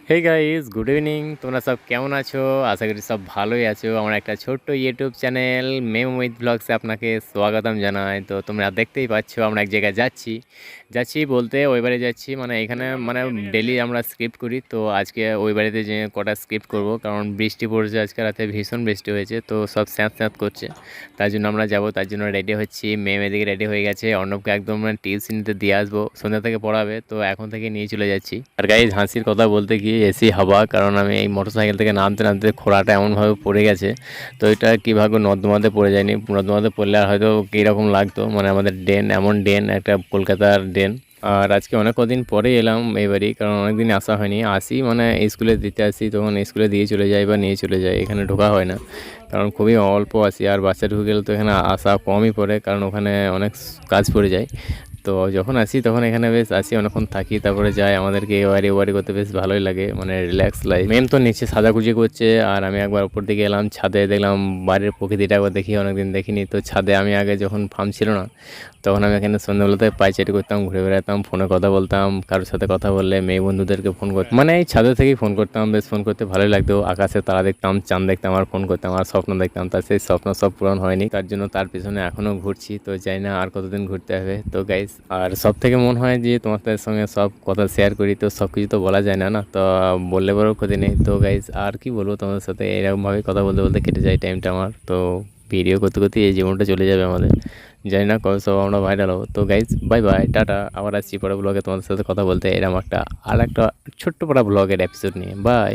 Hey guys, good evening. তোমরা সব কেমন আছো? আশা করি সব ভালোই আছো। আমার একটা ছোট্ট ইউটিউব চ্যানেল মেম উইথ ব্লগসে আপনাকে স্বাগতম জানাই। তো তোমরা দেখতেই পাচ্ছ আমরা এক জায়গায় যাচ্ছি বলতে ওই বাড়ি যাচ্ছি। মানে এখানে মানে ডেলি আমরা স্ক্রিপ্ট করি, তো আজকে ওই বাড়িতে যে কটা স্ক্রিপ্ট করব, কারণ বৃষ্টি পড়ছে আজকে রাতে, ভীষণ বৃষ্টি হয়েছে, তো সব স্যাঁত স্যাঁত করছে। তার জন্য আমরা যাব, তার জন্য রেডি হচ্ছি। মেম এদিকে রেডি হয়ে গেছে, অর্ণবকে একদম টিউশনিতে দিয়ে আসবো, সন্ধ্যা থেকে পড়াবে, তো এখন থেকে নিয়ে চলে যাচ্ছি। আর গাইজ হাসির কথা বলতে কি, এসি হাওয়া, কারণ আমি এই মোটরসাইকেল থেকে নামতে নামতে খোঁড়াটা এমনভাবে পড়ে গেছে, তো এটা কীভাবে নর্দমাতে পড়ে যায়নি। নর্দমাতে পড়লে আর হয়তো কীরকম লাগতো, মানে আমাদের ড্রেন, এমন ড্রেন, একটা কলকাতার ড্রেন। আর আজকে অনেক কদিন পরে এলাম এই বাড়ি, কারণ অনেকদিন আসা হয়নি। আসি মানে স্কুলে দিতে আসি, তখন স্কুলে দিয়ে চলে যাই বা নিয়ে চলে যাই, এখানে ঢোকা হয় না, কারণ খুবই অল্প আসি। আর বাচ্চা ঢুকে গেলে তো এখানে আসা কমই পড়ে, কারণ ওখানে অনেক কাজ পড়ে যায়। তো যখন আসি তখন এখানে বেশ আসি, অনেকক্ষণ থাকি, তারপরে যাই। আমাদেরকে এ ওয়ারি করতে বেশ ভালোই লাগে, মানে রিল্যাক্স লাইফ। মেম তো নিচে সাজাগুজি করছে, আর আমি একবার উপর দিকে এলাম ছাদে, দেখলাম বাড়ির প্রকৃতিটা একবার দেখি, অনেকদিন দেখিনি। তো ছাদে আমি আগে যখন ফার্ম ছিল না, তখন আমি এখানে সন্ধ্যাবেলাতে পাইচারি করতাম, ঘুরে বেড়াতাম, ফোনে কথা বলতাম, কারোর সাথে কথা বললে মেয়ে বন্ধুদেরকে ফোন করতাম, মানে এই ছাদে থেকেই ফোন করতাম। বেশ ফোন করতে ভালোই লাগতো, আকাশে তারা দেখতাম, চাঁদ দেখতাম, আর ফোন করতাম, আর স্বপ্ন দেখতাম। তার সেই স্বপ্ন সব পূরণ হয়নি, তার জন্য তার পিছনে এখনও ঘুরছি। তো জানি না আর কতদিন ঘুরতে হবে। তো গাইস, আর সব থেকে মনে হয় যে তোমাদের সঙ্গে সব কথা শেয়ার করি, তো সব কিছু তো বলা যায় না, না তো বললে বড় ক্ষতি নেই। তো গাইস, আর কি বলবো, তোমাদের সাথে এরকমভাবে কথা বলতে বলতে কেটে যায় টাইমটা আমার। তো ভিডিও করতে করতে এই জীবনটা চলে যাবে আমাদের, জানি না কবে সব আমরা ভাইরাল হবো। তো গাইজ, বাই বাই, টাটা। আবার আসছি পরে ব্লগে তোমাদের সাথে কথা বলতে, এরকম একটা আর একটা ছোট্ট পড়া ব্লগের এপিসোড নিয়ে। বাই।